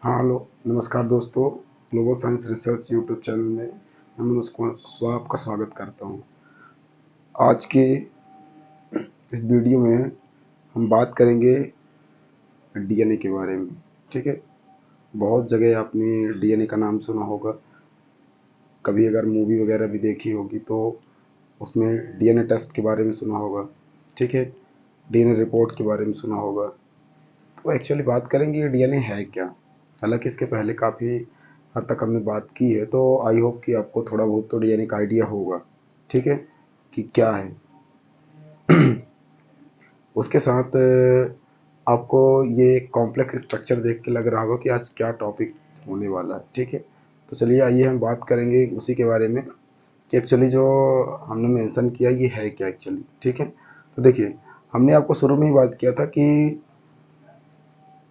हाँ हेलो नमस्कार दोस्तों। Global science research YouTube channel में मैं उसको आपका स्वागत करता हूँ। आज के इस वीडियो में हम बात करेंगे डीएनए के बारे में। ठीक है, बहुत जगह आपने डीएनए का नाम सुना होगा, कभी अगर मूवी वगैरह भी देखी होगी तो उसमें डीएनए टेस्ट के बारे में सुना होगा। ठीक है, डीएनए रिपोर्ट के बारे में सुना होगा। तो एक्चुअली बात करेंगे ये डीएनए है क्या। हालांकि इसके पहले काफ़ी हद तक हमने बात की है, तो आई होप कि आपको थोड़ा बहुत तो डीएनए का आइडिया होगा। ठीक है, कि क्या है। उसके साथ आपको ये कॉम्प्लेक्स स्ट्रक्चर देख के लग रहा होगा कि आज क्या टॉपिक होने वाला है। ठीक है, तो चलिए आइए हम बात करेंगे उसी के बारे में कि एक्चुअली जो हमने मेंशन किया ये है क्या एक्चुअली। ठीक है, तो देखिए, हमने आपको शुरू में ही बात किया था कि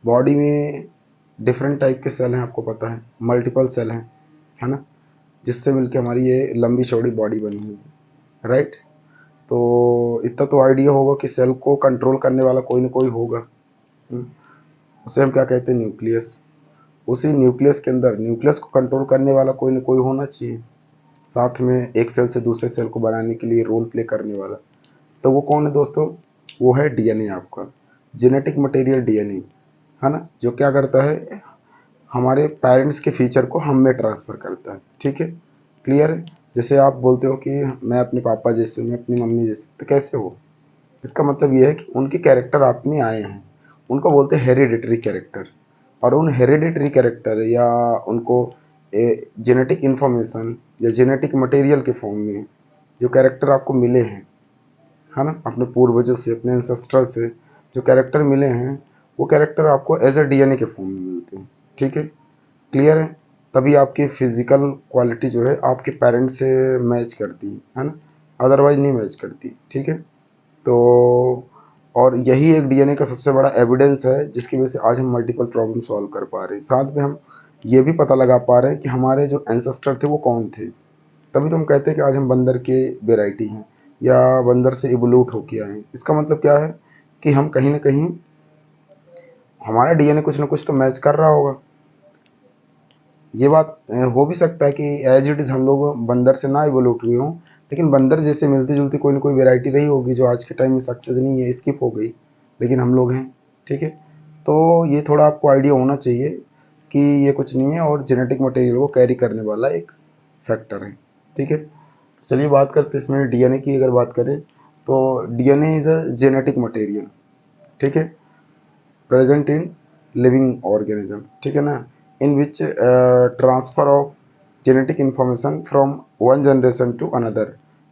बॉडी में डिफरेंट टाइप के सेल हैं, आपको पता है, मल्टीपल सेल हैं, है ना, जिससे मिलके हमारी ये लंबी चौड़ी बॉडी बनी हुई है। राइट, तो इतना तो आइडिया होगा कि सेल को कंट्रोल करने वाला कोई ना कोई होगा। हम्म, उसे हम क्या कहते हैं, न्यूक्लियस। उसी न्यूक्लियस के अंदर न्यूक्लियस को कंट्रोल करने वाला कोई ना कोई होना चाहिए, साथ में एक सेल से दूसरे सेल को बनाने के लिए रोल प्ले करने वाला। तो वो कौन है दोस्तों? वो है डीएनए, आपका जेनेटिक मटेरियल डीएनए, है ना, जो क्या करता है, हमारे पेरेंट्स के फीचर को हम में ट्रांसफ़र करता है। ठीक है, क्लियर है। जैसे आप बोलते हो कि मैं अपने पापा जैसे हूँ, मैं अपनी मम्मी जैसे, तो कैसे हो? इसका मतलब ये है कि उनके कैरेक्टर आप में आए हैं, उनको बोलते हैं हेरिडिटरी कैरेक्टर। और उन हेरिडिटरी कैरेक्टर या उनको जेनेटिक इन्फॉर्मेशन या जेनेटिक मटेरियल के फॉर्म में जो कैरेक्टर आपको मिले हैं, है ना, अपने पूर्वजों से, अपने एंसेस्टर से जो कैरेक्टर मिले हैं, वो कैरेक्टर आपको एज अ डीएनए के फॉर्म में मिलते हैं। ठीक है, क्लियर है। तभी आपकी फिजिकल क्वालिटी जो है आपके पेरेंट्स से मैच करती है ना, अदरवाइज नहीं मैच करती। ठीक है, तो और यही एक डीएनए का सबसे बड़ा एविडेंस है जिसकी वजह से आज हम मल्टीपल प्रॉब्लम सॉल्व कर पा रहे हैं। साथ में हम ये भी पता लगा पा रहे हैं कि हमारे जो एंसेस्टर थे वो कौन थे। तभी तो हम कहते हैं कि आज हम बंदर के वेराइटी हैं या बंदर से इवोल्यूट होके आए हैं। इसका मतलब क्या है कि हम कहीं ना कहीं, हमारा डीएनए कुछ ना कुछ तो मैच कर रहा होगा। ये बात हो भी सकता है कि एज इट इज़ हम लोग बंदर से ना इवोल्यूट हुए हों, लेकिन बंदर जैसे मिलती जुलती कोई ना कोई वैरायटी रही होगी जो आज के टाइम में सक्सेस नहीं है, स्किप हो गई, लेकिन हम लोग हैं। ठीक है, तो ये थोड़ा आपको आइडिया होना चाहिए कि ये कुछ नहीं है और जेनेटिक मटेरियल को कैरी करने वाला एक फैक्टर है। ठीक है, तो चलिए बात करते हैं इसमें डीएनए की। अगर बात करें तो DNA is a genetic material. ठीक है, present in living organism, ठीक है ना, in which transfer of genetic information from one generation to another,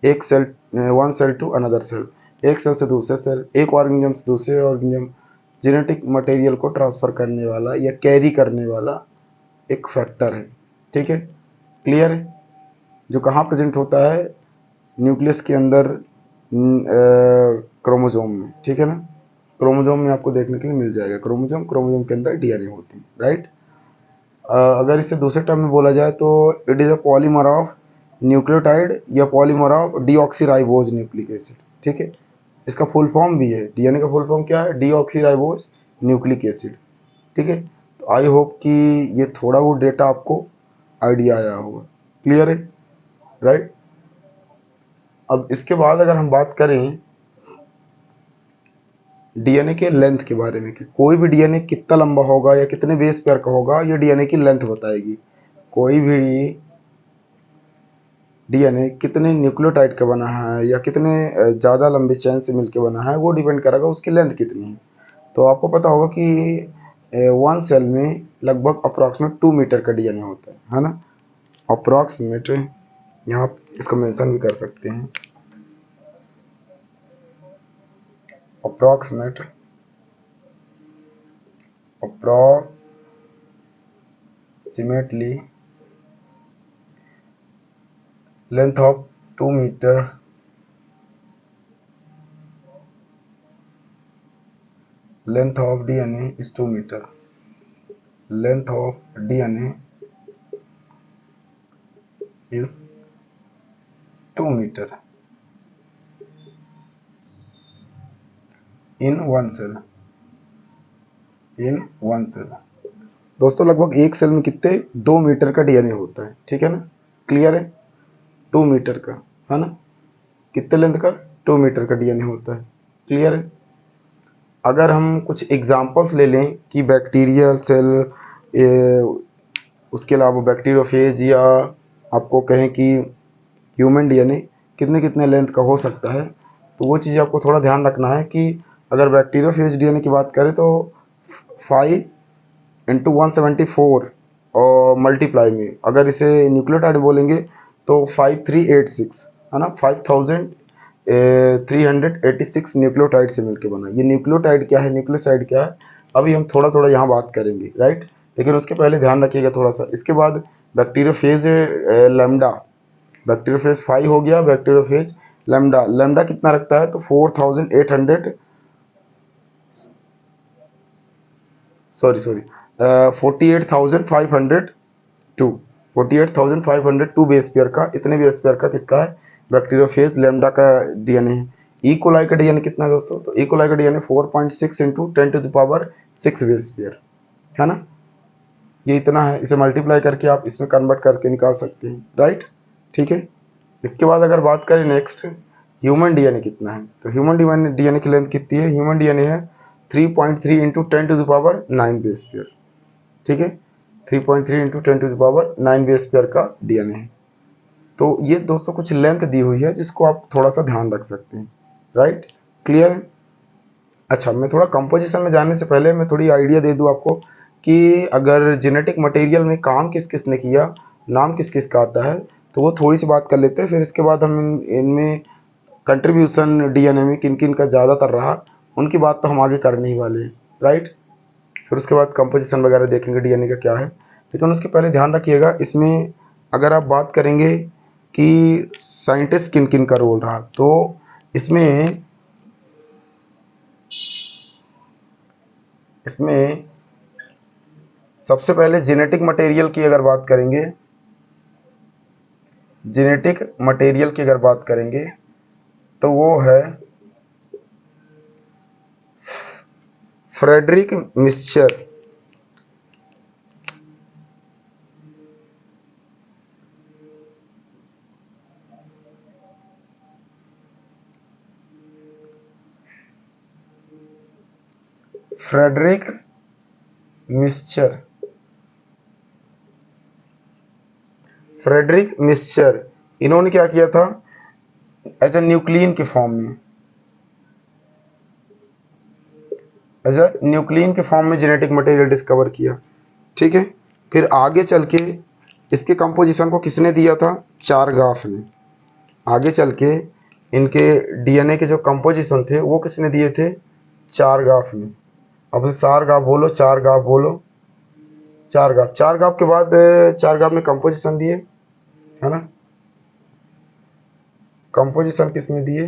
एक cell, one cell to another cell, एक सेल से दूसरे सेल, एक ऑर्गेनिज्म से दूसरे ऑर्गेनिज्म, जेनेटिक मटेरियल को ट्रांसफर करने वाला या कैरी करने वाला एक फैक्टर है। ठीक है, क्लियर है। जो कहाँ प्रेजेंट होता है, न्यूक्लियस के अंदर, क्रोमोजोम में। ठीक है ना, क्रोमोजोम में आपको देखने के लिए मिल जाएगा। क्रोमोजोम, क्रोमोजोम के अंदर डीएनए होती है। राइट, अगर इसे दूसरे टर्म में बोला जाए तो it is a polymer of nucleotide या polymer of deoxyribose nucleic acid. ठीक है, इसका फुल फॉर्म भी है, डीएनए का फुल फॉर्म क्या है, डीऑक्सीराइबोज न्यूक्लिक एसिड। ठीक है, तो आई होप कि ये थोड़ा वो डेटा आपको आइडिया आया होगा। क्लियर है। राइट, अब इसके बाद अगर हम बात करें डीएनए के लेंथ के बारे में कि कोई भी डीएनए कितना लंबा होगा या कितने बेस पेयर का होगा, ये डीएनए की लेंथ बताएगी। कोई भी डीएनए कितने न्यूक्लियोटाइड का बना है या कितने ज़्यादा लंबे चेन से मिलकर बना है, वो डिपेंड करेगा उसकी लेंथ कितनी है। तो आपको पता होगा कि वन सेल में लगभग अप्रॉक्सीमेट 2 मीटर का डीएनए होता है ना, अप्रॉक्सीमेट। यहाँ आप इसको मेंशन भी कर सकते हैं, approximate, approximately length of 2 metre, length of DNA is 2 meter. Length of DNA is 2 meter in one cell. In one cell. दोस्तों लगभग एक सेल में कितने 2 मीटर का डीएनए होता है, ठीक है ना, क्लियर है, 2 मीटर का, है ना, कितने लेंथ का, 2 मीटर का डीएनए होता है, क्लियर है। अगर हम कुछ एग्जांपल्स ले लें कि बैक्टीरियल सेल, उसके अलावा बैक्टीरियोफेज, या आपको कहें कि ह्यूमन डीएनए कितने कितने लेंथ का हो सकता है, तो वो चीज़ आपको थोड़ा ध्यान रखना है कि अगर बैक्टीरियोफेज डीएनए की बात करें तो 5 × 174 और मल्टीप्लाई में, अगर इसे न्यूक्लियोटाइड बोलेंगे तो 5386, है ना, 5386 न्यूक्लियोटाइड से मिलकर बना। ये न्यूक्लियोटाइड क्या है, न्यूक्लियोसाइड क्या है, अभी हम थोड़ा थोड़ा यहाँ बात करेंगे, राइट। लेकिन उसके पहले ध्यान रखिएगा थोड़ा सा। इसके बाद बैक्टीरियोफेज लैम्डा, बैक्टीरियोफेज 5 हो गया, बैक्टीरियोफेज लैम्डा, लैम्डा कितना रखता है तो 4800, सॉरी 48,502, 48,502 बेस पेयर का, इतने बेस पेयर का किसका है, बैक्टीरियोफेज लैम्डा का डीएनए है। ई कोलाई का डीएनए कितना है दोस्तों, तो ई कोलाई का डीएनए 4.6 × 10⁶ बेस पेयर, है ना, ये इतना है। इसे मल्टीप्लाई करके आप इसमें कन्वर्ट करके निकाल सकते हैं, राइट, ठीक है। इसके बाद अगर बात करें नेक्स्ट ह्यूमन डीएनए कितना है, तो ह्यूमन डीएनए की लेंथ कितनी है, ह्यूमन डीएनए है 3.3 × 10⁹ बेस पेयर, ठीक है, 3.3 × 10⁹ बेस पेयर का डीएनए है। तो ये दोस्तों कुछ लेंथ दी हुई है जिसको आप थोड़ा सा ध्यान रख सकते हैं, राइट, क्लियर है। अच्छा, मैं थोड़ा कंपोजिशन में जाने से पहले मैं थोड़ी आइडिया दे दूं आपको कि अगर जेनेटिक मटेरियल में काम किस किस ने किया, नाम किस किस का आता है, तो वो थोड़ी सी बात कर लेते हैं। फिर इसके बाद हम इनमें कंट्रीब्यूशन डीएनए में किन किन का ज़्यादातर रहा, उनकी बात तो हम आगे करने ही वाले हैं, राइट। फिर उसके बाद कंपोजिशन वगैरह देखेंगे डीएनए का क्या है। लेकिन उसके पहले ध्यान रखिएगा, इसमें अगर आप बात करेंगे कि साइंटिस्ट किन किन का रोल रहा, तो इसमें सबसे पहले जेनेटिक मटेरियल की अगर बात करेंगे, जेनेटिक मटेरियल की अगर बात करेंगे तो वो है Friedrich Miescher, Friedrich Miescher, Friedrich Miescher, इन्होंने क्या किया था, एज ए न्यूक्लियन के फॉर्म में, एज ए न्यूक्लियन के फॉर्म में जेनेटिक मटेरियल डिस्कवर किया, ठीक है। फिर आगे चल के इसके कंपोजिशन को किसने दिया था, चारगाफ ने। आगे चल के इनके डीएनए के जो कंपोजिशन थे वो किसने दिए थे, चारगाफ ने। अब चारगाफ बोलो, चारगाफ बोलो, चारगाफ, चारगाफ के बाद चारगाफ में कंपोजिशन दिए, है ना, कंपोजिशन किसने दिए,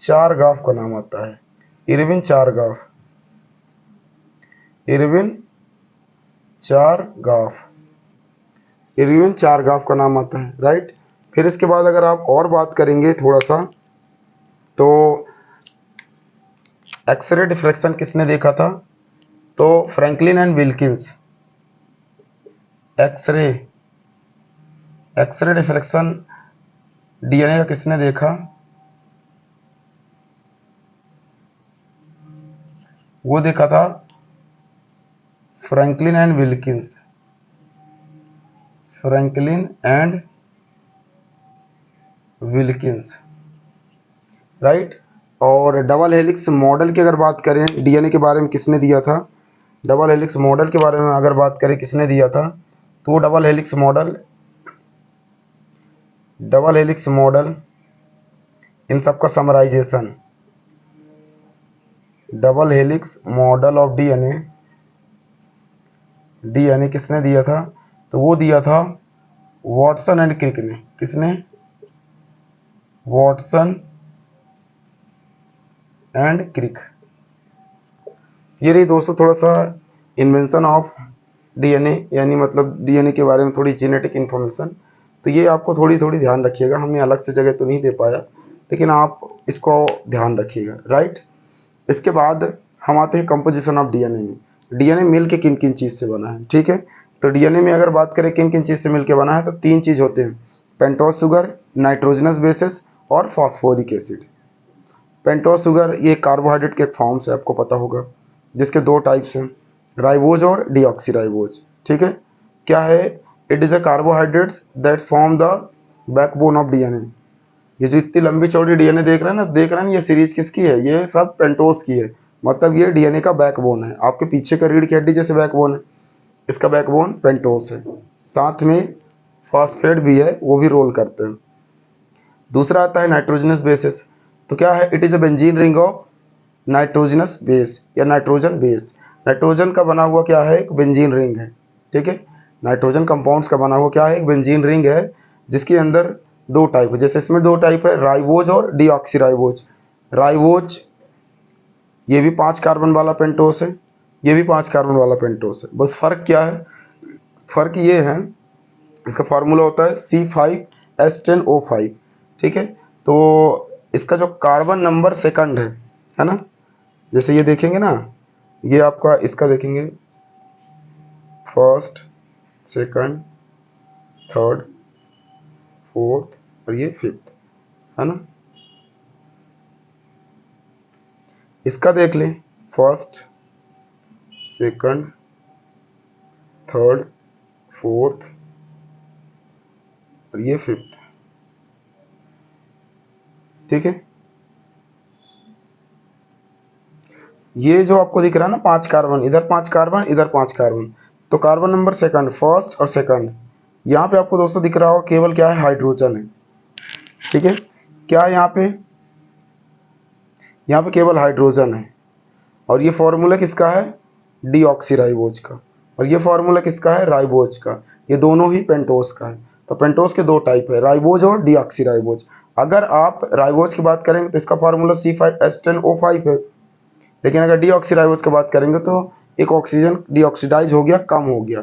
चारगाफ का नाम आता है इरविन चारगाफ, इरविन चारगाफ, इरविन चारगाफ का नाम आता है, राइट। फिर इसके बाद अगर आप और बात करेंगे थोड़ा सा, तो एक्सरे डिफ्रैक्शन किसने देखा था, तो Franklin and Wilkins. X ray, x ray diffraction DNA का किसने देखा, वो देखा था Franklin and Wilkins, Franklin and Wilkins, right. और डबल हेलिक्स मॉडल की अगर बात करें डीएनए के बारे में किसने दिया था, डबल हेलिक्स मॉडल के बारे में अगर बात करें किसने दिया था, तो वो double helix model, double helix model इन सब का summarisation, double helix model of DNA, DNA किसने दिया था, तो वो दिया था वॉटसन एंड क्रिक ने। किसने, वॉटसन एंड क्रिक। ये रही दोस्तों थोड़ा सा इन्वेंशन ऑफ डीएनए, यानी मतलब डीएनए के बारे में थोड़ी जेनेटिक इन्फॉर्मेशन। तो ये आपको थोड़ी थोड़ी ध्यान रखिएगा, हमने अलग से जगह तो नहीं दे पाया, लेकिन आप इसको ध्यान रखिएगा, राइट। इसके बाद हम आते हैं कंपोजिशन ऑफ डीएनए में। डीएनए मिल के किन किन चीज़ से बना है, ठीक है। तो डीएनए में अगर बात करें किन किन चीज़ से मिल के बना है, तो 3 चीज़ होते हैं, पेंटोज शुगर, नाइट्रोजनस बेसिस और फॉस्फोरिक एसिड। पेंटोज शुगर ये कार्बोहाइड्रेट के फॉर्म से आपको पता होगा, जिसके 2 टाइप्स हैं, राइबोज और डीऑक्सीराइबोज, ठीक है। क्या है, it is a carbohydrates that form the backbone of DNA. ये जो इतनी लंबी चौड़ी डीएनए देख रहे हैं ना, ये सीरीज किसकी है, ये सब पेंटोज की है। मतलब ये डीएनए का बैकबोन है, आपके पीछे का रीढ़ की हड्डी जैसे बैकबोन है, इसका बैकबोन पेंटोज है। साथ में फॉस्फेट भी है, वो भी रोल करते हैं। दूसरा आता है नाइट्रोजनस बेसिस। तो क्या है, it is a benzene ring of nitrogenous base या नाइट्रोजन बेस। नाइट्रोजन का बना हुआ क्या है, एक बेंजीन रिंग है, ठीक है। नाइट्रोजन कंपाउंड्स का बना हुआ क्या है, एक बेंजीन रिंग है, जिसके अंदर 2 टाइप है। जैसे इसमें 2 टाइप है, राइबोज और डीऑक्सीराइबोज। राइबोज ये भी 5 कार्बन वाला पेंटोस है, ये भी 5 कार्बन वाला पेंटोस है। बस फ़र्क क्या है, फ़र्क ये है, इसका फार्मूला होता है C5H10O5, ठीक है। तो इसका जो कार्बन नंबर सेकंड है ना, जैसे ये देखेंगे ना, ये आपका इसका देखेंगे फर्स्ट, सेकंड, थर्ड, फोर्थ और ये फिफ्थ, है ना। इसका देख लें, फर्स्ट, सेकंड, थर्ड, फोर्थ और ये फिफ्थ, ठीक है। ये जो आपको दिख रहा है ना 5 कार्बन, इधर 5 कार्बन, इधर 5 कार्बन, तो कार्बन नंबर सेकंड, फर्स्ट और सेकंड, यहाँ पे आपको दोस्तों दिख रहा होगा केवल क्या है, हाइड्रोजन है, ठीक है। क्या है यहाँ पे केवल हाइड्रोजन है। और ये फॉर्मूला किसका है, डीऑक्सीराइबोज का, और ये फॉर्मूला किसका है, राइबोज का। ये दोनों ही पेंटोस का है। तो पेंटोस के 2 टाइप है, राइबोज और डीऑक्सीराइबोज। अगर आप राइबोज की बात करेंगे तो इसका फार्मूला C5H10O5 है, लेकिन अगर डीऑक्सीराइबोज की बात करेंगे तो एक ऑक्सीजन डीऑक्सीडाइज हो गया, कम हो गया,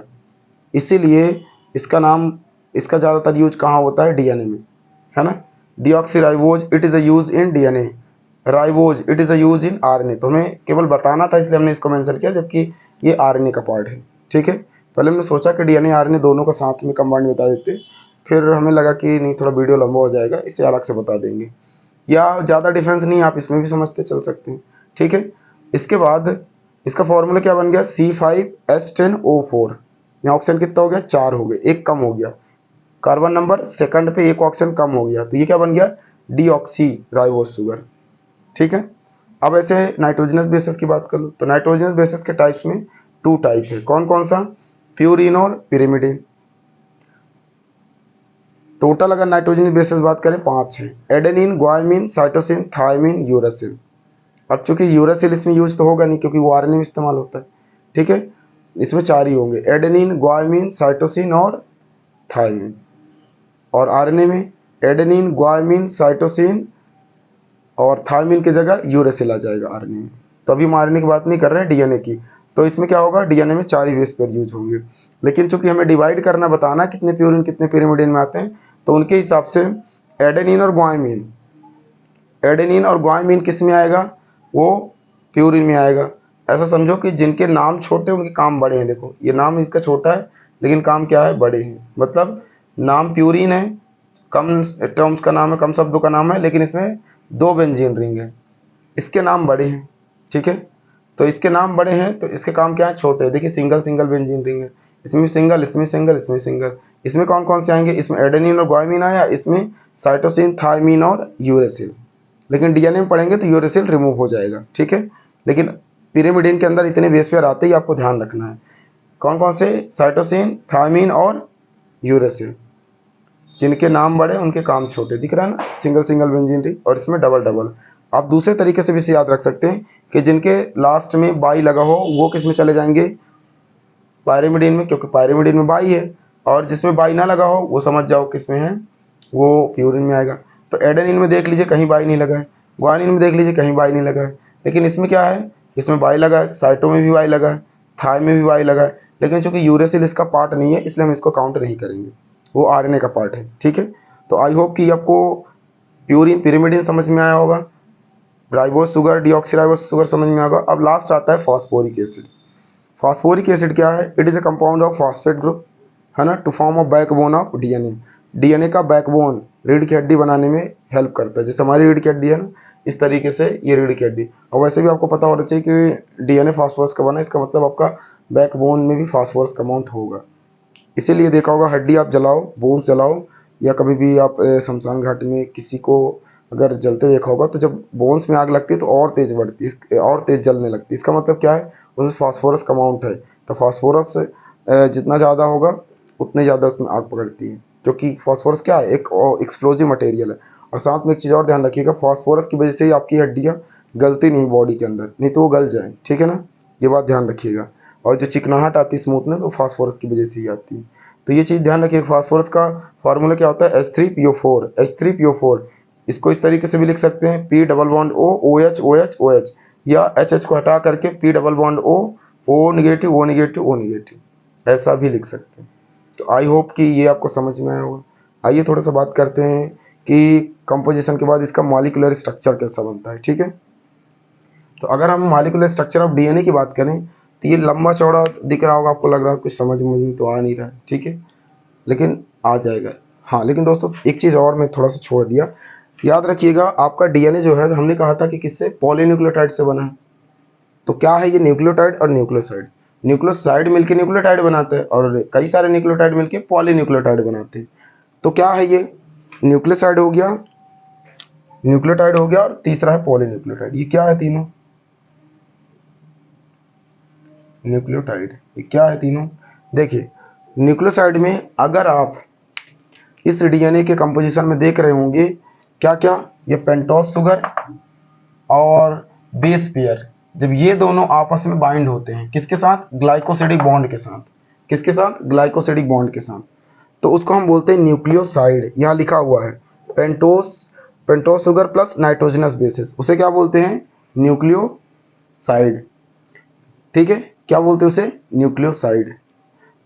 इसीलिए इसका नाम, इसका ज़्यादातर यूज कहाँ होता है, डीएनए में, है ना। Deoxyribose it is a use in DNA, ribose it is a use in RNA. तो हमें केवल बताना था इसलिए हमने इसको मेंशन किया, जबकि ये आरएनए का पार्ट है, ठीक है। पहले हमने सोचा कि डीएनए आरएनए दोनों को साथ में कंबाइंड बता देते, फिर हमें लगा कि नहीं, थोड़ा वीडियो लंबा हो जाएगा, इसे अलग से बता देंगे, या ज़्यादा डिफरेंस नहीं, आप इसमें भी समझते चल सकते हैं, ठीक है। इसके बाद इसका फॉर्मूला क्या बन गया, C5H10O4। यहाँ ऑक्सीजन कितना हो गया, 4 हो गए, एक कम हो गया, कार्बन नंबर सेकंड पे एक ऑक्सीजन कम हो गया, तो ये क्या बन गया, डीऑक्सीराइबोज शुगर, ठीक है। अब ऐसे नाइट्रोजनस बेसिस की बात कर लो, तो नाइट्रोजनस बेसिस के टाइप्स में 2 टाइप है, कौन कौन सा, प्यूरिन और पिरिमिडिन। टोटल अगर नाइट्रोजनस बेसिस बात करें 5 है, एडेनिन, ग्वाइमिन, साइटोसिन, थायमिन, यूरासिल। अब चूंकि यूरासिल इसमें यूज तो होगा नहीं, क्योंकि वो आरएनए में इस्तेमाल होता है, ठीक है। इसमें 4 ही होंगे, एडेनिन, ग्वाइमिन, साइटोसिन और थायमिन। और आरएनए में एडेनिन, ग्वाइमिन, साइटोसिन और थायमिन की जगह यूरासिल आ जाएगा आरएनए में। तो अभी हम आरएनए की बात नहीं कर रहे हैं, डीएनए की। तो इसमें क्या होगा, डीएनए में 4 ही बेस पेयर यूज होंगे, लेकिन चूंकि हमें डिवाइड करना, बताना कितने प्यूरिन कितने पिरिमिडिन में आते हैं, तो उनके हिसाब से एडेनिन और ग्वाइमिन, एडेनिन और ग्वाइमिन किस में आएगा, वो प्यूरिन में आएगा। ऐसा समझो कि जिनके नाम छोटे उनके काम बड़े हैं। देखो ये नाम इनका छोटा है, लेकिन काम क्या है, बड़े हैं। मतलब नाम प्यूरिन है, कम टर्म्स का नाम है, कम शब्दों का नाम है, लेकिन इसमें 2 बेंजीन रिंग है, इसके नाम बड़े हैं, ठीक है। तो इसके नाम बड़े हैं तो इसके काम क्या है, छोटे हैं। देखिए सिंगल सिंगल बेंजीन रिंग है, इसमें सिंगल, इसमें सिंगल, इसमें सिंगल। इसमें कौन कौन से आएंगे, इसमें एडेनिन और ग्वाइमिन आया, इसमें साइटोसिन, थायमिन और यूरासिल। लेकिन डीएनए में पढ़ेंगे तो यूरासिल रिमूव हो जाएगा, ठीक है। लेकिन पिरिमिडिन के अंदर इतने बेस पेयर आते ही आपको ध्यान रखना है, कौन कौन से, साइटोसिन, थायमिन और यूरासिल। जिनके नाम बड़े उनके काम छोटे, दिख रहा है ना, सिंगल सिंगल बेंजीन रिंग, और इसमें डबल डबल। आप दूसरे तरीके से भी इसे याद रख सकते हैं कि जिनके लास्ट में बाई लगा हो वो किस में चले जाएंगे, पायरिमिडिन में, क्योंकि पायरिमिडिन में बाई है। और जिसमें बाई ना लगा हो वो समझ जाओ किस में है, वो प्यूरिन में आएगा। तो एडेनिन में देख लीजिए कहीं बाई नहीं लगा है, ग्वानिन में देख लीजिए कहीं बाई नहीं लगा है, लेकिन इसमें क्या है, इसमें बाई लगा है, साइटो में भी बाई लगा है, थाई में भी बाई लगा है। लेकिन चूंकि यूरेसिल इसका पार्ट नहीं है, इसलिए हम इसको काउंट नहीं करेंगे, वो आरएनए का पार्ट है, ठीक है। तो आई होप कि आपको प्यूरिन पिरिमिडिन समझ में आया होगा। राइबोस शुगर, डीऑक्सीराइबोस शुगर समझ में आ गया। अब लास्ट आता है फॉस्फोरिक एसिड। फॉस्फोरिक एसिड क्या है? It is a compound of phosphate group, है ना, to form a backbone of DNA. DNA का बैकबोन, रीढ़ की हड्डी बनाने में हेल्प करता है। जैसे हमारी रीढ़ की हड्डी है ना, इस तरीके से ये रीढ़ की हड्डी। और वैसे भी आपको पता होना चाहिए कि डीएनए फास्फोरस का बना है, इसका मतलब आपका बैकबोन में भी फास्फोरस का अमाउंट होगा। इसीलिए देखा होगा, हड्डी आप जलाओ, बोन्स जलाओ, या कभी भी आप शमशान घाट में किसी को अगर जलते देखा होगा, तो जब बोन्स में आग लगती है तो और तेज बढ़ती है, और तेज जलने लगती है। इसका मतलब क्या है? उसमें फास्फोरस का अमाउंट है। तो फास्फोरस जितना ज़्यादा होगा उतने ज़्यादा उसमें आग पकड़ती है, क्योंकि फास्फोरस क्या है? एक एक्सप्लोजिव मटेरियल है। और साथ में एक चीज़ और ध्यान रखिएगा, फास्फोरस की वजह से ही आपकी हड्डियाँ गलती नहीं बॉडी के अंदर, नहीं तो वो गल जाए, ठीक है ना, ये बात ध्यान रखिएगा। और जो चिकनाहट आती है, स्मूथनेस, वो फास्फोरस की वजह से ही आती है। तो ये चीज़ ध्यान रखिए। फास्फोरस का फार्मूला क्या होता है? H3PO4, H3PO4। इसको इस तरीके से भी लिख सकते हैं, P double bond O, OH OH OH, या HH को हटा करके P double bond O, O negative O negative O negative, ऐसा भी लिख सकते हैं। तो आई होप कि ये आपको समझ में आया होगा। आइए थोड़ा सा बात करते हैं कि कंपोजिशन के बाद इसका मॉलिक्यूलर स्ट्रक्चर कैसा बनता है, ठीक है। तो अगर हम मॉलिक्यूलर स्ट्रक्चर ऑफ डीएनए की बात करें, तो ये लंबा चौड़ा दिख रहा होगा आपको, लग रहा है कुछ समझ में तो आ नहीं रहा है, ठीक है, लेकिन आ जाएगा। हाँ, लेकिन दोस्तों एक चीज़ और मैं थोड़ा सा छोड़ दिया, याद रखिएगा, आपका डीएनए जो है, हमने कहा था कि किससे? पॉलीन्यूक्लियोटाइड से बना है। तो क्या है ये? न्यूक्लियोटाइड और न्यूक्लियोसाइड। न्यूक्लियोसाइड मिलकर न्यूक्लियोटाइड बनाते हैं, और कई सारे न्यूक्लियोटाइड मिलकर पॉलीन्यूक्लियोटाइड बनाते हैं। तो क्या है ये? न्यूक्लियोसाइड हो गया, न्यूक्लियोटाइड हो गया, और तीसरा है पॉलीन्यूक्लियोटाइड। ये क्या है तीनों? न्यूक्लियोटाइड। ये क्या है तीनों? देखिए, न्यूक्लियोसाइड में अगर आप इस डीएनए के कंपोजिशन में देख रहे होंगे, क्या क्या? ये पेंटोस शुगर और बेस पेयर, जब ये दोनों आपस में बाइंड होते हैं, किसके साथ? ग्लाइकोसिडिक बॉन्ड के साथ। किसके साथ? ग्लाइकोसिडिक बॉन्ड के साथ। तो उसको हम बोलते हैं न्यूक्लियोसाइड। यहाँ लिखा हुआ है pentose, pentose sugar plus nitrogenous bases, उसे क्या बोलते हैं? न्यूक्लियोसाइड, ठीक है। क्या बोलते हैं उसे? न्यूक्लियोसाइड।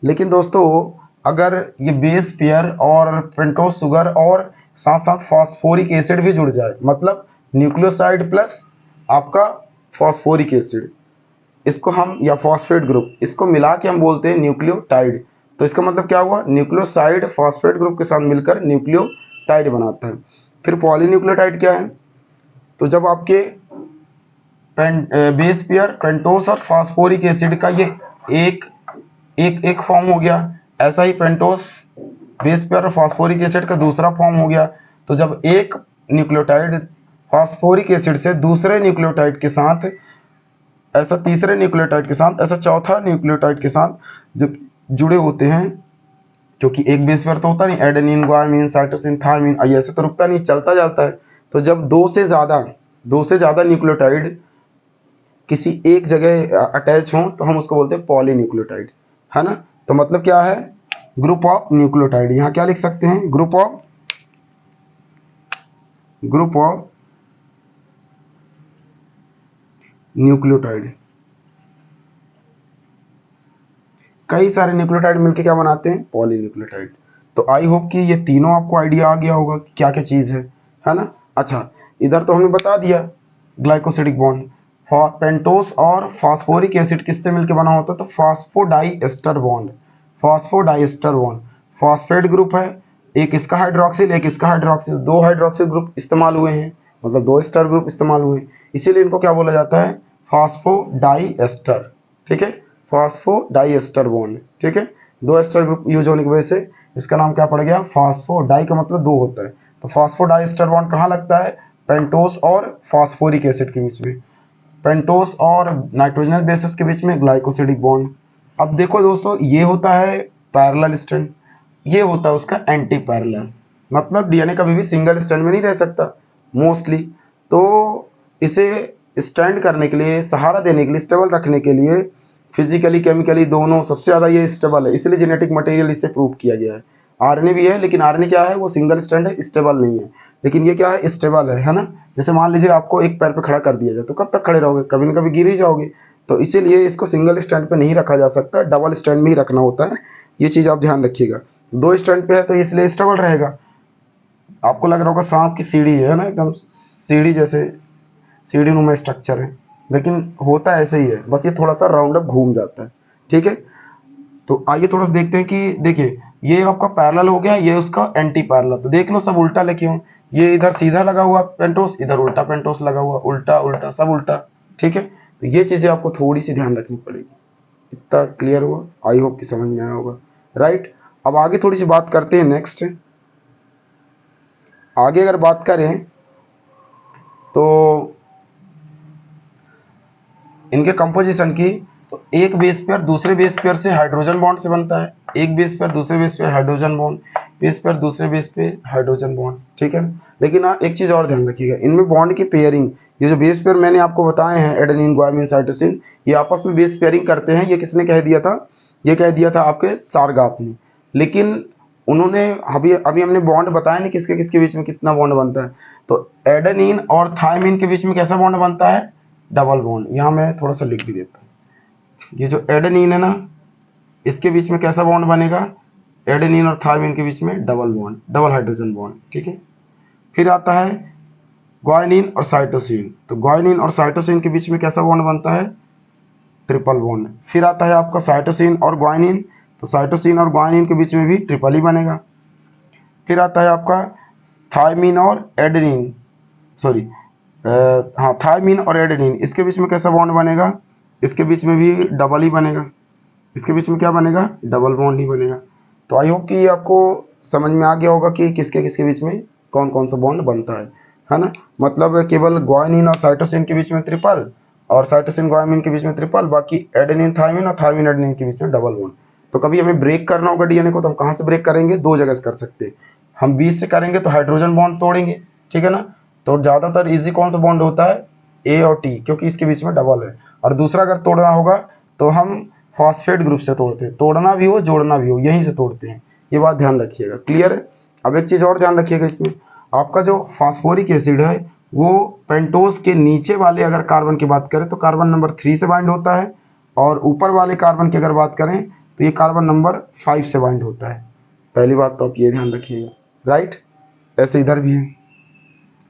लेकिन दोस्तों, अगर ये बेस पेयर और पेंटोस शुगर और साथ साथ फास्फोरिक एसिड भी जुड़ जाए, मतलब न्यूक्लियोसाइड प्लस आपका फास्फोरिक एसिड, इसको हम, या फॉस्फेट ग्रुप, इसको मिला के हम बोलते हैं न्यूक्लियोटाइड। तो इसका मतलब क्या हुआ? न्यूक्लियोसाइड फॉस्फेट ग्रुप के साथ मिलकर न्यूक्लियोटाइड बनाता है। फिर पॉलीन्यूक्लियोटाइड क्या है? तो जब आपके बेस पेयर, पेंटोस और फास्फोरिक एसिड का ये एक एक एक फॉर्म हो गया, ऐसा ही पेंटोस, बेस पेयर और फास्फोरिक एसिड का दूसरा फॉर्म हो गया। तो जब एक न्यूक्लियोटाइड फास्फोरिक एसिड से दूसरे न्यूक्लियोटाइड के साथ, ऐसा तीसरे न्यूक्लियोटाइड के साथ, ऐसा चौथा न्यूक्लियोटाइड के साथ जो जुड़े होते हैं, क्योंकि एक बेस पेयर तो होता नहीं, एडेनिन, गुआनिन, साइटोसिन, थायमिन, ऐसे तो रुकता नहीं, चलता जाता है। तो जब दो से ज्यादा न्यूक्लियोटाइड किसी एक जगह अटैच हों, तो हम उसको बोलते हैं पॉलीन्यूक्लियोटाइड, है ना। तो मतलब क्या है? Group of nucleotide. यहाँ क्या लिख सकते हैं? Group of nucleotide. कई सारे न्यूक्लियोटाइड मिलकर क्या बनाते हैं? पॉलीन्यूक्लियोटाइड। तो आई होप कि ये तीनों आपको आइडिया आ गया होगा कि क्या क्या चीज है ना। अच्छा, इधर तो हमने बता दिया ग्लाइकोसिडिक बॉन्ड। पेंटोस और फास्फोरिक एसिड किससे मिलकर बना होता है? तो फास्फोडाइएस्टर बॉन्ड, फास्फोडाइएस्टर बॉन्ड। फॉस्फेट ग्रुप है, एक इसका हाइड्रोक्सिल, एक इसका हाइड्रोक्सिल, दो हाइड्रोक्सिल ग्रुप इस्तेमाल हुए हैं, मतलब दो एस्टर ग्रुप इस्तेमाल हुए हैं, इसीलिए इनको क्या बोला जाता है? फास्फोडाइएस्टर, ठीक है, फास्फोडाइएस्टर बॉन्ड, ठीक है। दो एस्टर ग्रुप यूज होने की वजह से इसका नाम क्या पड़ गया? फास्फोडाई का मतलब दो होता है। तो फास्फोडाइएस्टर बॉन्ड कहाँ लगता है? पेंटोस और फास्फोरिक एसिड के बीच में, पेंटोस और नाइट्रोजनस बेसिस के बीच में ग्लाइकोसिडिक बॉन्ड। अब देखो दोस्तों, ये होता है पैरेलल स्ट्रैंड, ये होता है उसका एंटी पैरेलल, मतलब डीएनए कभी भी सिंगल स्ट्रैंड में नहीं रह सकता मोस्टली। तो इसे स्टैंड करने के लिए, सहारा देने के लिए, स्टेबल रखने के लिए, फिजिकली केमिकली दोनों सबसे ज़्यादा ये स्टेबल है, इसलिए जेनेटिक मटेरियल इसे प्रूव किया गया है। आरएनए भी है, लेकिन आरएनए क्या है? वो सिंगल स्ट्रैंड है, स्टेबल नहीं है। लेकिन ये क्या है? स्टेबल है ना। जैसे मान लीजिए आपको एक पैर पे खड़ा कर दिया जाए, तो कब तक खड़े रहोगे? कभी ना कभी गिर ही जाओगे। तो इसीलिए इसको सिंगल स्टैंड पे नहीं रखा जा सकता, डबल स्टैंड में ही रखना होता है। ये चीज़ आप ध्यान रखिएगा। दो स्टैंड पे है तो इसलिए स्टेबल रहेगा। आपको लग रहा होगा सांप की सीढ़ी है ना, एकदम सीढ़ी जैसे सीढ़ीनुमा स्ट्रक्चर है, लेकिन होता ऐसे ही है, बस ये थोड़ा सा राउंड अप घूम जाता है। ठीक है, तो आइए थोड़ा सा देखते हैं कि देखिए ये आपका पैरेलल हो गया, ये उसका एंटी पैरेलल, तो देख लो सब उल्टा लिखे हो, ये इधर सीधा लगा हुआ पेंटोस, इधर उल्टा पेंटोस लगा हुआ, उल्टा उल्टा सब उल्टा। ठीक है, तो ये चीजें आपको थोड़ी सी ध्यान रखनी पड़ेगी। इतना क्लियर हुआ? आई होप कि समझ में आया होगा। राइट, अब आगे थोड़ी सी बात करते हैं। नेक्स्ट आगे अगर बात करें तो इनके कंपोजिशन की, तो एक बेस पेयर दूसरे बेस पेयर से हाइड्रोजन बॉन्ड से बनता है, एक बेस पेयर दूसरे base pair hydrogen bond, base pair दूसरे बेस पे हाइड्रोजन बॉन्ड। ठीक है, लेकिन हाँ एक चीज और ध्यान रखिएगा, इनमें बॉन्ड की पेयरिंग, ये जो बेस पेयर मैंने आपको बताए हैं एडेनिन गुआनिन साइटोसिन, ये आपस में बेस पेयरिंग करते हैं। ये किसने कह दिया था? ये कह दिया था आपके सारगाप ने। लेकिन उन्होंने अभी अभी हमने बॉन्ड बताया नहीं किसके किसके बीच में कितना बॉन्ड बनता है। तो एडेनिन और थायमिन के बीच में कैसा बॉन्ड बनता है? Double bond. यहाँ मैं थोड़ा सा लिख भी देता हूँ, ये जो एडेनिन है ना, इसके बीच में कैसा बॉन्ड बनेगा? एडेनिन और थायमिन के बीच में double bond, double hydrogen bond. ठीक है, फिर आता है ग्वानिन और साइटोसिन, तो ग्वानिन और साइटोसिन के बीच में कैसा बॉन्ड बनता है? Triple bond. फिर आता है आपका साइटोसिन और ग्वानिन, तो साइटोसिन और ग्वानिन के बीच में भी ट्रिपल ही बनेगा। फिर आता है आपका थायमिन और एडेनिन, सॉरी हाँ थायमिन और एडेनिन, इसके बीच में कैसा बॉन्ड बनेगा? इसके बीच में भी डबल ही बनेगा। इसके बीच में क्या बनेगा? डबल बॉन्ड ही बनेगा। तो आई होप कि ये आपको समझ में आ गया होगा कि किसके किसके बीच में कौन कौन सा बॉन्ड बनता है ना। मतलब केवल ग्वानिन और साइटोसिन के बीच में ट्रिपल, और साइटोसिन ग्वानिन के बीच में ट्रिपल, बाकी एडेनिन थायमिन और थायमिन एडेनिन के बीच में डबल बॉन्ड। तो कभी हमें ब्रेक करना होगा डीएनए को, तो हम कहाँ से ब्रेक करेंगे? दो जगह से कर सकते हैं। हम बीच से करेंगे तो हाइड्रोजन बॉन्ड तोड़ेंगे, ठीक है ना। तो ज़्यादातर इजी कौन सा बॉन्ड होता है? ए और टी, क्योंकि इसके बीच में डबल है। और दूसरा अगर तोड़ना होगा तो हम फॉस्फेट ग्रुप से तोड़ते हैं, तोड़ना भी हो जोड़ना भी हो यहीं से तोड़ते हैं, ये बात ध्यान रखिएगा। क्लियर है? अब एक चीज़ और ध्यान रखिएगा, इसमें आपका जो फास्फोरिक एसिड है वो पेंटोस के नीचे वाले अगर कार्बन की बात करें तो कार्बन नंबर 3 से बाइंड होता है, और ऊपर वाले कार्बन की अगर बात करें तो ये कार्बन नंबर 5 से बाइंड होता है। पहली बात तो आप ये ध्यान रखिएगा। राइट, ऐसे इधर भी है,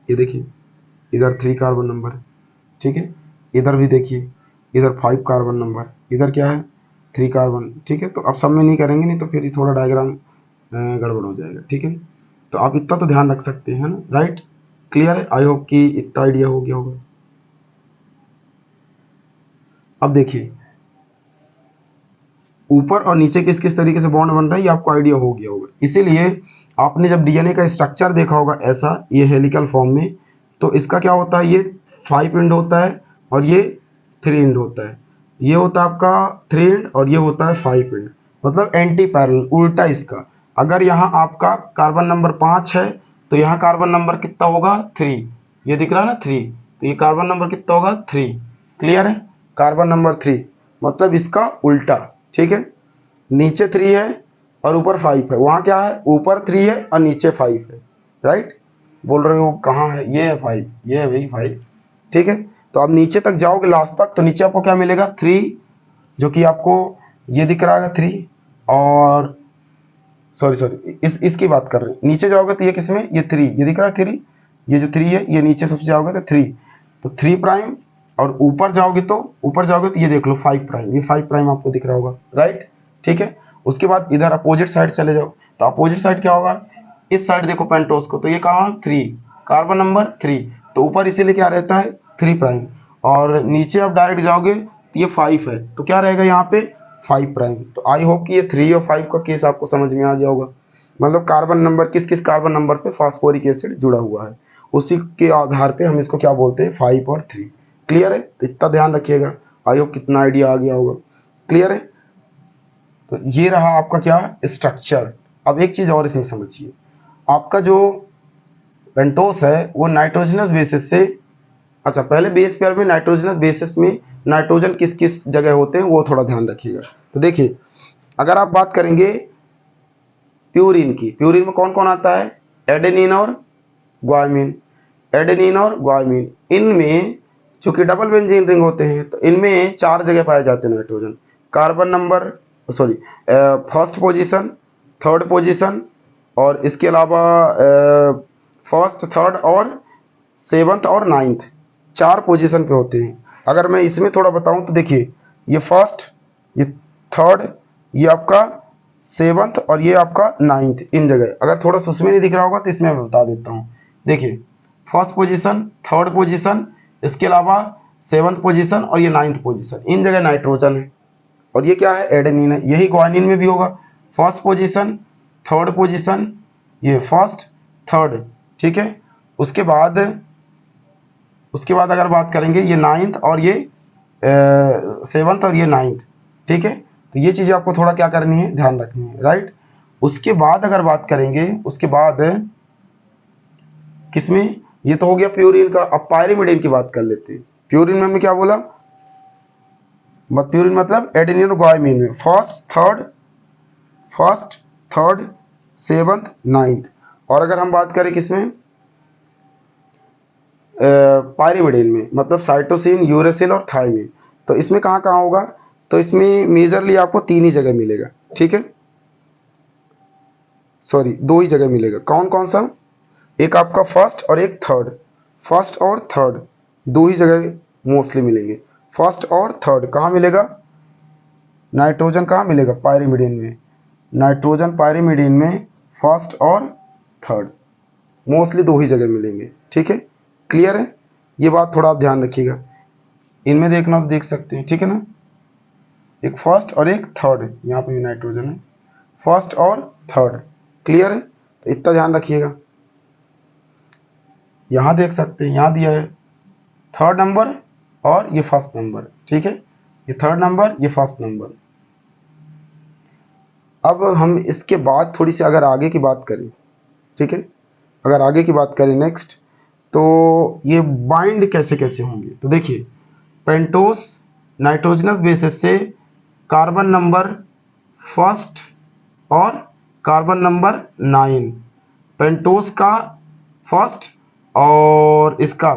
ये देखिए इधर 3 कार्बन नंबर, ठीक है। इधर भी देखिए, इधर 5 कार्बन नंबर, इधर क्या है? 3 कार्बन, ठीक है। तो अब सब में नहीं करेंगे, नहीं तो फिर थोड़ा डायग्राम गड़बड़ हो जाएगा, ठीक है। तो आप इतना तो ध्यान रख सकते हैं ना। राइट, क्लियर है? आई होप कि इतना आइडिया हो गया होगा। अब देखिए ऊपर और नीचे किस किस तरीके से बॉन्ड बन रहा है ये आपको आइडिया हो गया होगा। इसीलिए आपने जब डीएनए का स्ट्रक्चर देखा होगा ऐसा, ये हेलिकल फॉर्म में, तो इसका क्या होता है? ये 5 एंड होता है और ये 3 एंड होता है। ये होता है आपका 3 एंड और ये होता है 5 एंड, मतलब एंटी पैरेलल, उल्टा इसका। अगर यहाँ आपका कार्बन नंबर 5 है तो यहाँ कार्बन नंबर कितना होगा? 3। ये दिख रहा है ना 3, तो ये कार्बन नंबर कितना होगा? 3। क्लियर है? कार्बन नंबर 3, मतलब इसका उल्टा, ठीक है। नीचे 3 है और ऊपर 5 है, वहाँ क्या है? ऊपर 3 है और नीचे 5 है। राइट, बोल रहे हो कहाँ है? ये है 5, ये है वही 5, ठीक है। तो अब नीचे तक जाओगे लास्ट तक, तो नीचे आपको क्या मिलेगा? 3, जो कि आपको ये दिख रहा है 3, और सॉरी इसकी बात कर रहे हैं। नीचे जाओगे तो ये किसमें? ये 3, ये दिख रहा है 3, ये जो 3 है ये नीचे सबसे जाओगे तो 3, तो 3 प्राइम, और ऊपर जाओगे तो ये देख लो 5 प्राइम, ये 5 प्राइम आपको दिख रहा होगा। राइट, ठीक है। उसके बाद इधर अपोजिट साइड चले जाओ, तो अपोजिट साइड क्या होगा? इस साइड देखो पेंटोस को, तो ये कहाँ? 3, कार्बन नंबर 3, तो ऊपर इसीलिए क्या रहता है? 3 प्राइम, और नीचे आप डायरेक्ट जाओगे तो ये 5 है, तो क्या रहेगा यहाँ पे? 5 प्राइम। तो आई होप कि ये 3 और 5 का केस आपको समझ में आ गया होगा। मतलब कार्बन नंबर किस किस कार्बन नंबर पे फास्फोरिक एसिड जुड़ा हुआ है, उसी के आधार पे हम इसको क्या बोलते हैं? 5 और 3। क्लियर है? तो इतना ध्यान रखिएगा। आई होप कितना आइडिया आ गया होगा। क्लियर है? तो ये रहा आपका क्या? स्ट्रक्चर। अब एक चीज और इसमें समझिए, आपका जो पेंटोस है वो नाइट्रोजनस बेसिस से, अच्छा पहले बेस पेयर में नाइट्रोजनस बेसिस में नाइट्रोजन किस किस जगह होते हैं वो थोड़ा ध्यान रखिएगा। तो देखिए अगर आप बात करेंगे प्यूरिन की, प्यूरिन में कौन कौन आता है? एडेनिन और ग्वाइमिन, एडेनिन और ग्वाइमिन। इनमें चूंकि डबल बेंजीन रिंग होते हैं तो इनमें 4 जगह पाए जाते हैं nitrogen. Carbon number sorry first position, third position, और इसके अलावा फर्स्ट, थर्ड और 7th और 9th, 4 पोजीशन पे होते हैं। अगर मैं इसमें थोड़ा बताऊं तो देखिए, ये फर्स्ट, ये थर्ड, ये आपका सेवंथ और ये आपका नाइन्थ, इन जगह। अगर थोड़ा सा उसमें नहीं दिख रहा होगा तो इसमें मैं बता देता हूँ। देखिए, फर्स्ट पोजीशन, थर्ड पोजीशन, इसके अलावा सेवंथ पोजीशन और ये नाइन्थ पोजीशन, इन जगह नाइट्रोजन है। और ये क्या है, एडेनिन है। यही ग्वानिन में भी होगा, फर्स्ट पोजीशन, थर्ड पोजीशन, ये फर्स्ट, थर्ड, ठीक है। उसके बाद अगर बात करेंगे, ये नाइन्थ और ये सेवंथ और ये नाइन्थ, ठीक है। तो ये चीज़ें आपको थोड़ा क्या करनी है, ध्यान रखनी है, राइट। उसके बाद अगर बात करेंगे, उसके बाद किसमें, ये तो हो गया प्यूरिन का। अब पायरिमिडिन की बात कर लेते हैं। प्यूरिन में क्या बोला, प्यूरिन मतलब एडेनिन और गुआनिन में फर्स्ट थर्ड सेवंथ नाइन्थ। और अगर हम बात करें किसमें, पायरिमिडिन में, मतलब साइटोसिन, यूरेसिल और थायमिन। तो इसमें कहाँ कहाँ होगा, तो इसमें मेजरली आपको 3 ही जगह मिलेगा, ठीक है। सॉरी, 2 ही जगह मिलेगा। कौन कौन सा, एक आपका फर्स्ट और एक थर्ड। फर्स्ट और थर्ड 2 ही जगह मोस्टली मिलेंगे। फर्स्ट और थर्ड कहाँ मिलेगा, नाइट्रोजन कहाँ मिलेगा, पायरिमिडिन में। नाइट्रोजन पायरिमिडिन में फर्स्ट और थर्ड मोस्टली 2 ही जगह मिलेंगे, ठीक है। क्लियर है, ये बात थोड़ा आप ध्यान रखिएगा। इनमें देखना तो देख सकते हैं, ठीक है ना। एक फर्स्ट और एक थर्ड, यहाँ पे भी नाइट्रोजन है, फर्स्ट और थर्ड। क्लियर है, तो इतना ध्यान रखिएगा। यहाँ देख सकते हैं, यहाँ दिया है थर्ड नंबर और ये फर्स्ट नंबर, ठीक है। ये थर्ड नंबर, ये फर्स्ट नंबर। अब हम इसके बाद थोड़ी सी अगर आगे की बात करें, ठीक है, अगर आगे की बात करें नेक्स्ट, तो ये बाइंड कैसे कैसे होंगे। तो देखिए, पेंटोस नाइट्रोजनस बेसिस से कार्बन नंबर फर्स्ट और कार्बन नंबर 9, पेंटोस का फर्स्ट और इसका,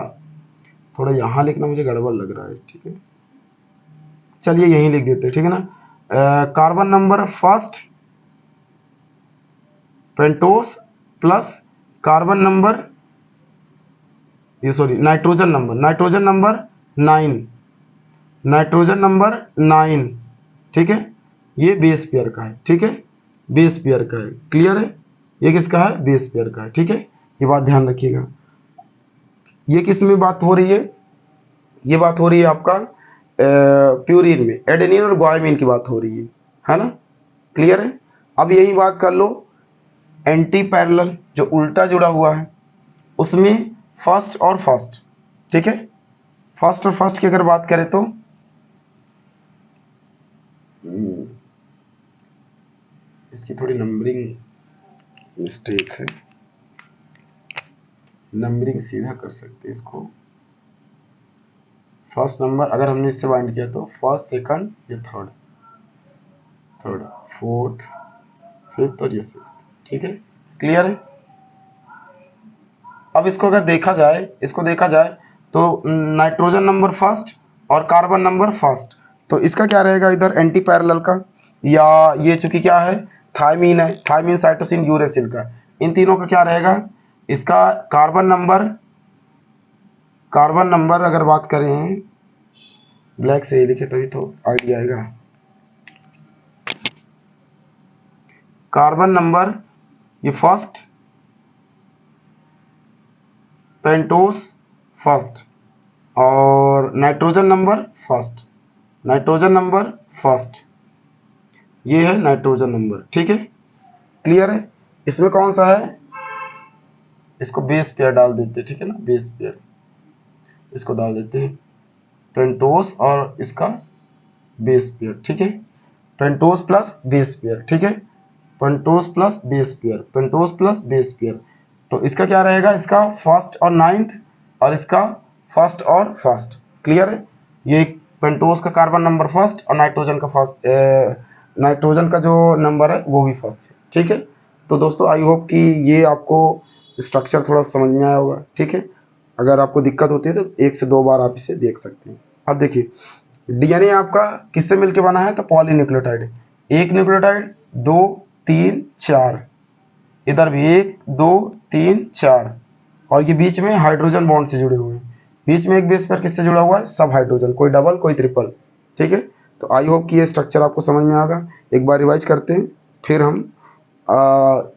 थोड़ा यहाँ लिखना मुझे गड़बड़ लग रहा है, ठीक है, चलिए यहीं लिख देते हैं, ठीक है ना। Carbon number first pentose plus carbon number, ये sorry nitrogen number 9, nitrogen number 9, ठीक है। ये बेस पेयर का है, ठीक है, बेस पेयर का है। क्लियर है, ये किसका है, बेस पेयर का है, ठीक है। ये बात ध्यान रखिएगा। ये किस में बात हो रही है, ये बात हो रही है आपका प्यूरिन में, एडेनिन और गुआनिन की बात हो रही है ना। क्लियर है। अब यही बात कर लो एंटी पैरेलल, जो उल्टा जुड़ा हुआ है, उसमें फर्स्ट और फर्स्ट, ठीक है। फर्स्ट और फर्स्ट की अगर बात करें तो इसकी थोड़ी नंबरिंग मिस्टेक है, नंबरिंग सीधा कर सकते हैं इसको। फर्स्ट नंबर अगर हमने इससे बाइंड किया तो फर्स्ट, सेकंड, ये थर्ड, फोर्थ, फिफ्थ और ये सिक्स्थ, ठीक है। क्लियर है। अब इसको अगर देखा जाए तो नाइट्रोजन नंबर फर्स्ट और कार्बन नंबर फर्स्ट, तो इसका क्या रहेगा इधर एंटी पैरेलल का, या ये चूंकि क्या है, थायमीन है, थायमीन साइटोसिन यूरेसिल का, इन तीनों का क्या रहेगा, इसका कार्बन नंबर अगर बात करें, ब्लैक से ही लिखे तभी तो आइडिया आएगा। कार्बन नंबर ये फर्स्ट, पेंटोस फर्स्ट, और नाइट्रोजन नंबर फर्स्ट, ये है नाइट्रोजन नंबर, ठीक है। क्लियर है। इसमें कौन सा है, इसको बेस पेयर डाल देते हैं, ठीक है ना, बेस पेयर इसको डाल देते हैं, पेंटोस और इसका बेस पेयर, ठीक है। पेंटोस प्लस बेस पेयर, ठीक है, pentose plus base pair, pentose plus base pair. तो इसका क्या रहेगा, इसका फर्स्ट और नाइन्थ, और इसका फर्स्ट और फर्स्ट। क्लियर है। ये पेंटोस का कार्बन नंबर फर्स्ट और नाइट्रोजन का फर्स्ट, नाइट्रोजन का जो नंबर है वो भी फर्स्ट है, ठीक है। तो दोस्तों आई होप कि ये आपको स्ट्रक्चर थोड़ा समझ में आया होगा, ठीक है। अगर आपको दिक्कत होती है तो 1 से 2 बार आप इसे देख सकते हैं। अब देखिए, डीएनए आपका किससे मिलकर बना है, तो पॉलीन्यूक्लियोटाइड, एक न्यूक्लियोटाइड, 2 3 4, इधर भी 1 2 3 4, और ये बीच में हाइड्रोजन बॉन्ड से जुड़े हुए हैं। बीच में एक बेस पेयर किससे जुड़ा हुआ है, सब हाइड्रोजन, कोई डबल कोई ट्रिपल, ठीक है। तो आई होप कि ये स्ट्रक्चर आपको समझ में आएगा। एक बार रिवाइज करते हैं, फिर हम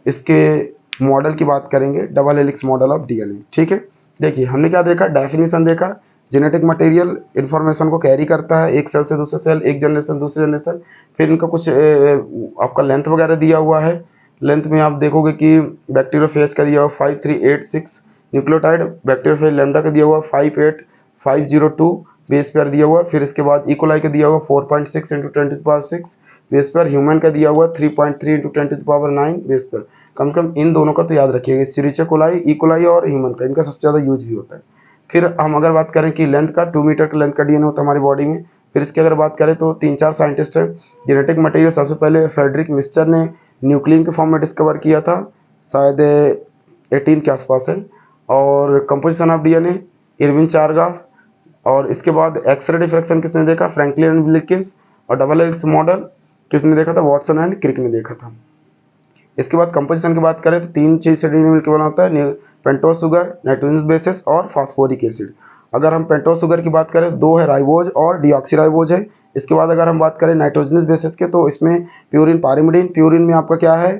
इसके मॉडल की बात करेंगे, double helix model of DNA, ठीक है। देखिए हमने क्या देखा, डेफिनेशन देखा, जेनेटिक मटेरियल इन्फॉर्मेशन को कैरी करता है एक सेल से दूसरे सेल, एक जनरेशन दूसरे जनरेशन, फिर इनका कुछ आपका लेंथ वगैरह दिया हुआ है। लेंथ में आप देखोगे कि बैक्टीरियोफेज का दिया हुआ 5386 न्यूक्लियोटाइड, बैक्टीरियोफेज लैम्डा का दिया हुआ 58502 बेस पेयर दिया हुआ, फिर इसके बाद इकोलाई का दिया हुआ 4.6 × 10⁶ बेस पेयर, ह्यूमन का दिया हुआ 3.3 × 10⁹ बेस पेयर। कम से कम इन दोनों का तो याद रखिएगा, सीरिचा कोलाई, इकोलाई और ह्यूमन का, इनका सबसे ज़्यादा यूज भी होता है। फिर हम अगर बात करें कि लेंथ का, 2 मीटर का लेंथ का डीएनए होता है हमारी बॉडी में। फिर इसकी अगर बात करें तो 3-4 साइंटिस्ट हैं। जेनेटिक मटेरियल सबसे पहले फ्रेडरिक मिस्चर ने न्यूक्लियन के फॉर्म में डिस्कवर किया था, शायद 18 के आसपास है। और कंपोजिशन ऑफ डीएनए इरविन चारगाफ, और इसके बाद एक्सरे डिफ्रैक्शन किसने देखा, फ्रैंकलिन एंड विल्किंस। और डबल हेलिक्स मॉडल किसने देखा था, वॉटसन एंड क्रिक ने देखा था। इसके बाद कंपोजिशन की बात करें तो 3 चीज से डीएनए मिलकर बना होता है, पेंटोस शुगर, नाइट्रोजनस बेसिस और फास्फोरिक एसिड। अगर हम पेंटोस शुगर की बात करें, 2 है, राइबोज और डीऑक्सीराइबोज है। इसके बाद अगर हम बात करें नाइट्रोजनस बेसिस के, तो इसमें प्यूरिन पायरिमिडीन, प्यूरिन में आपका क्या है,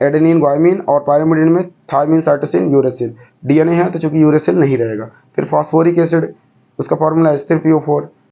एडेनिन ग्वाइमिन, और पायरिमिडीन में थायमिन साइटोसिन यूरेसिल। डीएनए है तो चूंकि यूरेसिल नहीं रहेगा। फिर फास्फोरिक एसिड, उसका फॉर्मूला H3PO4।